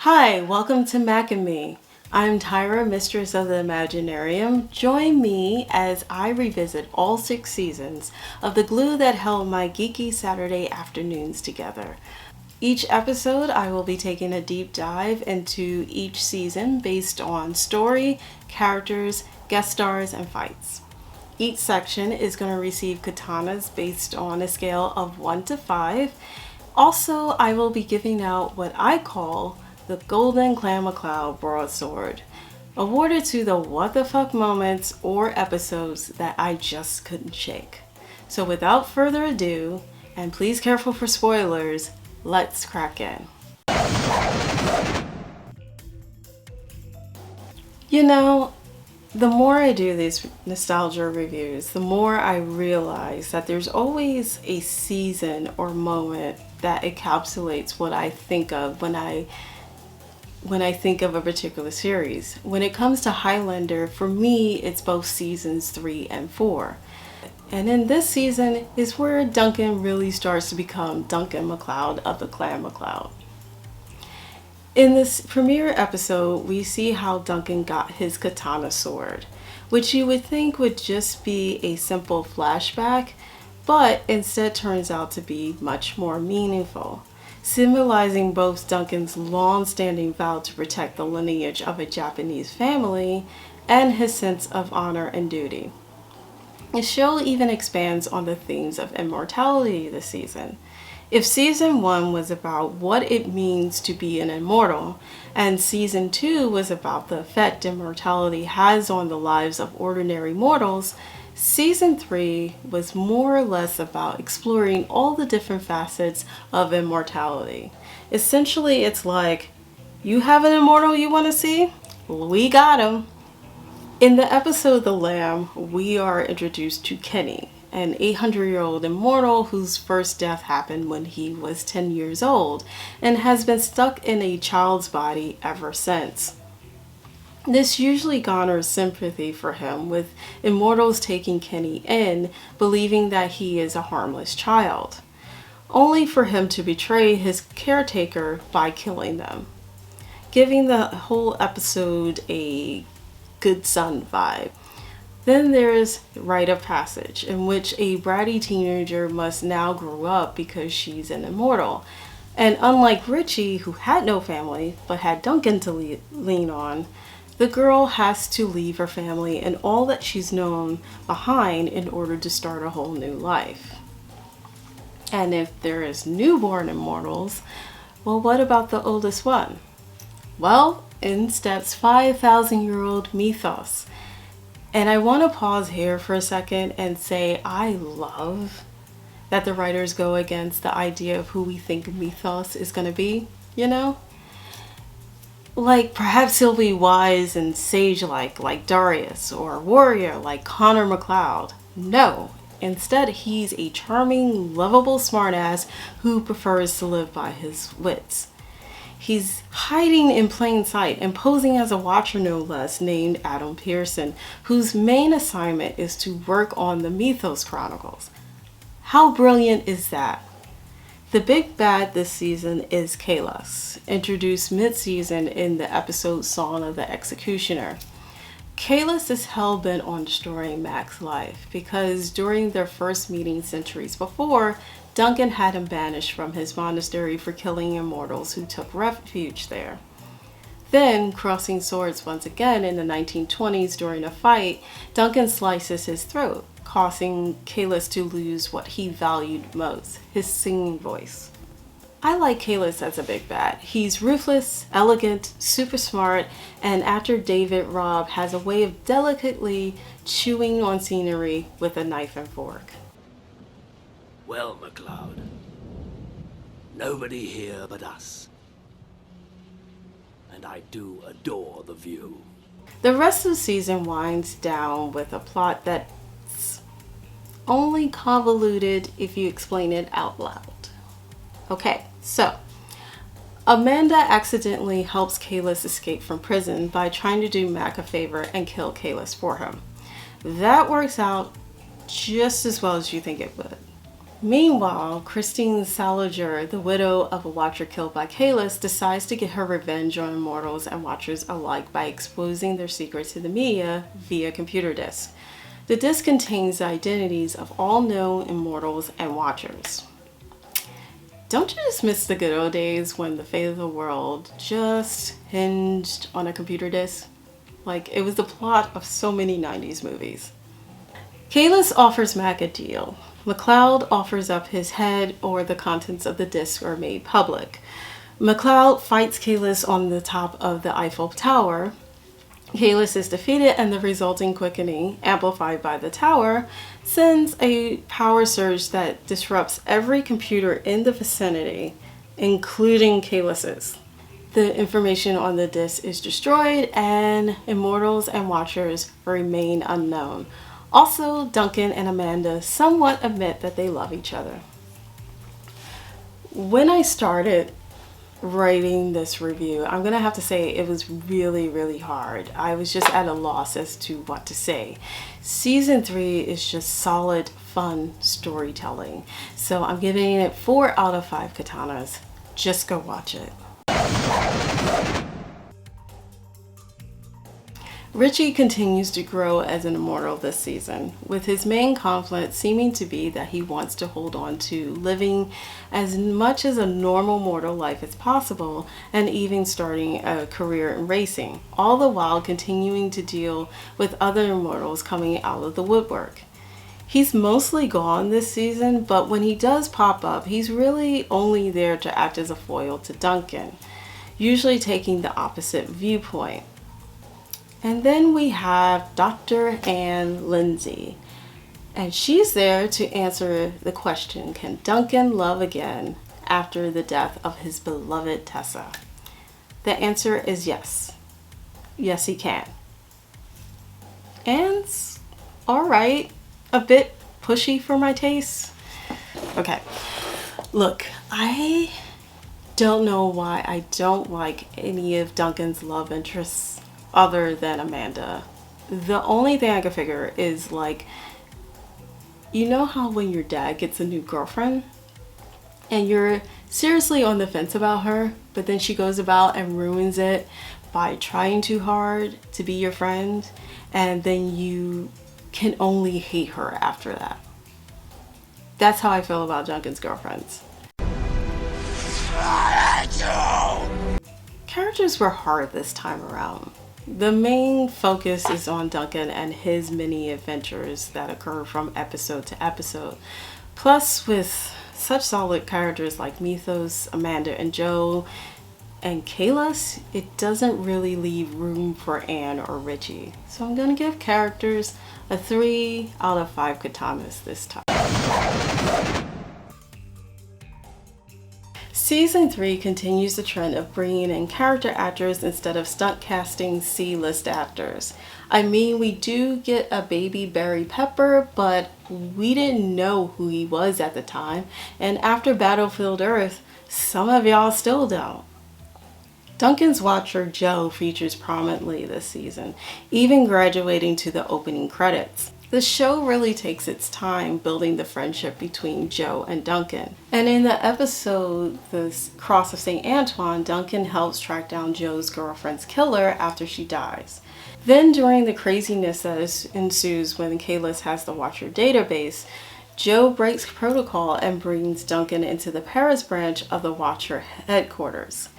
Hi, welcome to Mac and Me. I'm Tyra, Mistress of the Imaginarium. Join me as I revisit all 6 seasons of the glue that held my geeky Saturday afternoons together. Each episode, I will be taking a deep dive into each season based on story, characters, guest stars, and fights. Each section is going to receive katanas based on a scale of 1 to 5. Also, I will be giving out what I call the Golden Clan MacLeod Broadsword, awarded to the what the fuck moments or episodes that I just couldn't shake. So without further ado, and please careful for spoilers, let's crack in. You know, the more I do these nostalgia reviews, the more I realize that there's always a season or moment that encapsulates what I think of when I think of a particular series. When it comes to Highlander, for me, it's both seasons 3 and 4. And in this season is where Duncan really starts to become Duncan MacLeod of the Clan MacLeod. In this premiere episode, we see how Duncan got his katana sword, which you would think would just be a simple flashback, but instead turns out to be much more meaningful, symbolizing both Duncan's long-standing vow to protect the lineage of a Japanese family and his sense of honor and duty. The show even expands on the themes of immortality this season. If season 1 was about what it means to be an immortal, and season 2 was about the effect immortality has on the lives of ordinary mortals, season 3 was more or less about exploring all the different facets of immortality. Essentially, it's like, you have an immortal you want to see? We got him. In the episode The Lamb, we are introduced to Kenny, an 800-year-old immortal whose first death happened when he was 10 years old and has been stuck in a child's body ever since. This usually garners sympathy for him, with immortals taking Kenny in, believing that he is a harmless child, only for him to betray his caretaker by killing them, giving the whole episode a good son vibe. Then there's Rite of Passage, in which a bratty teenager must now grow up because she's an immortal. And unlike Richie, who had no family but had Duncan to lean on, the girl has to leave her family and all that she's known behind in order to start a whole new life. And if there is newborn immortals, well, what about the oldest one? Well, in steps 5,000-year-old Methos. And I want to pause here for a second and say I love that the writers go against the idea of who we think Methos is going to be, you know? Like, perhaps he'll be wise and sage-like, like Darius, or warrior, like Connor MacLeod. No, instead he's a charming, lovable smartass who prefers to live by his wits. He's hiding in plain sight and posing as a watcher no less, named Adam Pearson, whose main assignment is to work on the Methos Chronicles. How brilliant is that? The big bad this season is Kalos, introduced mid-season in the episode Song of the Executioner. Kalos is hell-bent on destroying Mac's life because during their first meeting centuries before, Duncan had him banished from his monastery for killing immortals who took refuge there. Then, crossing swords once again in the 1920s during a fight, Duncan slices his throat, causing Kalos to lose what he valued most, his singing voice. I like Kalos as a big bad. He's ruthless, elegant, super smart, and actor David Robb has a way of delicately chewing on scenery with a knife and fork. Well, MacLeod, nobody here but us. And I do adore the view. The rest of the season winds down with a plot that's only convoluted if you explain it out loud. Okay, so Amanda accidentally helps Kalos escape from prison by trying to do Mac a favor and kill Kalos for him. That works out just as well as you think it would. Meanwhile, Christine Saladger, the widow of a Watcher killed by Kalis, decides to get her revenge on Immortals and Watchers alike by exposing their secrets to the media via computer disk. The disk contains the identities of all known Immortals and Watchers. Don't you just miss the good old days when the fate of the world just hinged on a computer disk? Like, it was the plot of so many 90s movies. Kalis offers Mac a deal. McLeod offers up his head, or the contents of the disc are made public. McLeod fights Kalis on the top of the Eiffel Tower. Kalis is defeated, and the resulting quickening, amplified by the tower, sends a power surge that disrupts every computer in the vicinity, including Kalis's. The information on the disc is destroyed, and Immortals and Watchers remain unknown. Also, Duncan and Amanda somewhat admit that they love each other. When I started writing this review, I'm gonna have to say it was really hard. I was just at a loss as to what to say. Season 3 is just solid, fun storytelling. So I'm giving it 4 out of 5 katanas. Just go watch it. Richie continues to grow as an Immortal this season, with his main conflict seeming to be that he wants to hold on to living as much as a normal mortal life as possible, and even starting a career in racing, all the while continuing to deal with other Immortals coming out of the woodwork. He's mostly gone this season, but when he does pop up, he's really only there to act as a foil to Duncan, usually taking the opposite viewpoint. And then we have Dr. Ann Lindsay, and she's there to answer the question, can Duncan love again after the death of his beloved Tessa? The answer is yes. Yes, he can. And alright, a bit pushy for my taste. Okay, look, I don't know why I don't like any of Duncan's love interests other than Amanda. The only thing I can figure is, like, you know how when your dad gets a new girlfriend and you're seriously on the fence about her, but then she goes about and ruins it by trying too hard to be your friend, and then you can only hate her after that. That's how I feel about Duncan's girlfriends. Characters were hard this time around. The main focus is on Duncan and his many adventures that occur from episode to episode. Plus, with such solid characters like Methos, Amanda, and Joe, and Kalis, it doesn't really leave room for Anne or Richie. So I'm gonna give characters a 3 out of 5 katanas this time. Season 3 continues the trend of bringing in character actors instead of stunt casting C-list actors. I mean, we do get a baby Barry Pepper, but we didn't know who he was at the time, and after Battlefield Earth, some of y'all still don't. Duncan's Watcher Joe features prominently this season, even graduating to the opening credits. The show really takes its time building the friendship between Joe and Duncan. And in the episode, The Cross of St. Antoine, Duncan helps track down Joe's girlfriend's killer after she dies. Then during the craziness that ensues when Kalis has the Watcher database, Joe breaks protocol and brings Duncan into the Paris branch of the Watcher headquarters.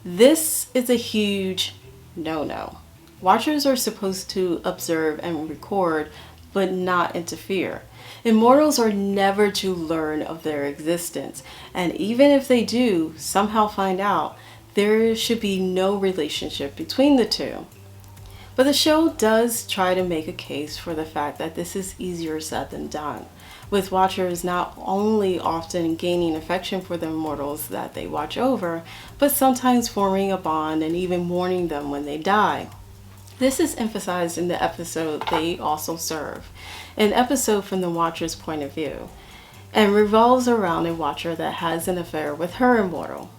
This is a huge no-no. Watchers are supposed to observe and record, but not interfere. Immortals are never to learn of their existence, and even if they do somehow find out, there should be no relationship between the two. But the show does try to make a case for the fact that this is easier said than done, with Watchers not only often gaining affection for the Immortals that they watch over, but sometimes forming a bond and even mourning them when they die. This is emphasized in the episode They Also Serve, an episode from the Watcher's point of view, and revolves around a Watcher that has an affair with her Immortal.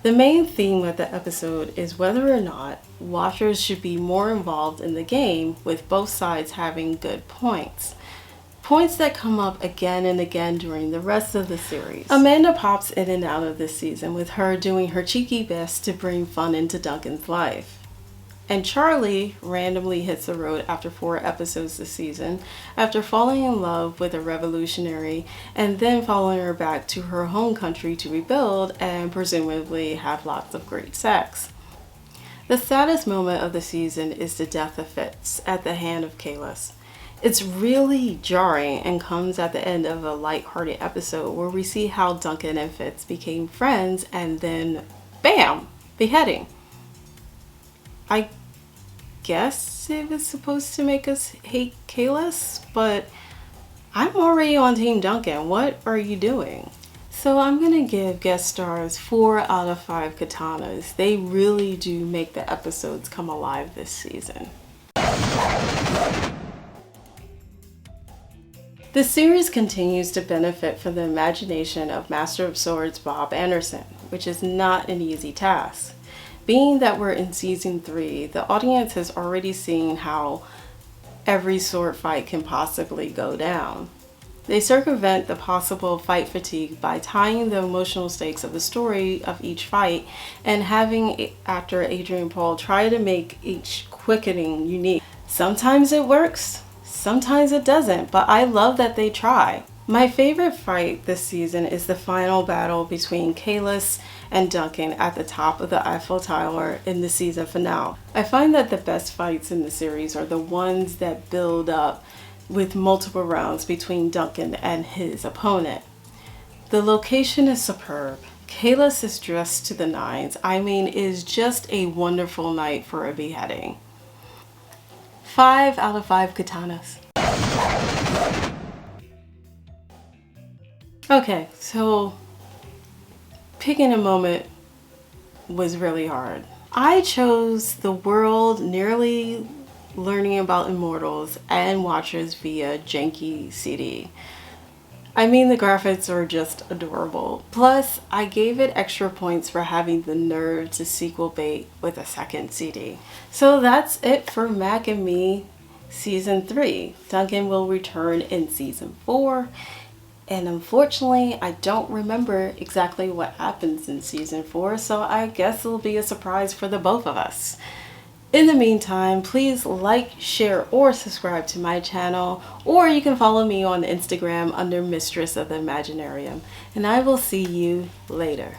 The main theme of the episode is whether or not Watchers should be more involved in the game, with both sides having good points. Points that come up again and again during the rest of the series. Amanda pops in and out of this season, with her doing her cheeky best to bring fun into Duncan's life. And Charlie randomly hits the road after 4 episodes this season, after falling in love with a revolutionary and then following her back to her home country to rebuild and presumably have lots of great sex. The saddest moment of the season is the death of Fitz at the hand of Kalis. It's really jarring and comes at the end of a light-hearted episode where we see how Duncan and Fitz became friends and then, bam, beheading. I guess it was supposed to make us hate Kalis, but I'm already on Team Duncan. What are you doing? So I'm gonna give guest stars 4 out of 5 katanas. They really do make the episodes come alive this season. The series continues to benefit from the imagination of Master of Swords Bob Anderson, which is not an easy task. Being that we're in season 3, the audience has already seen how every sword fight can possibly go down. They circumvent the possible fight fatigue by tying the emotional stakes of the story of each fight and having actor Adrian Paul try to make each quickening unique. Sometimes it works, sometimes it doesn't, but I love that they try. My favorite fight this season is the final battle between Kalis and Duncan at the top of the Eiffel Tower in the season finale. I find that the best fights in the series are the ones that build up with multiple rounds between Duncan and his opponent. The location is superb. Kalis is dressed to the nines. I mean, it is just a wonderful night for a beheading. 5 out of 5 katanas. Okay, so picking a moment was really hard. I chose the world nearly learning about Immortals and Watchers via janky CD. I mean, the graphics are just adorable. Plus, I gave it extra points for having the nerve to sequel bait with a second CD. So that's it for Mac and Me Season 3. Duncan will return in Season 4. And unfortunately, I don't remember exactly what happens in Season 4, so I guess it'll be a surprise for the both of us. In the meantime, please like, share, or subscribe to my channel, or you can follow me on Instagram under Mistress of the Imaginarium, and I will see you later.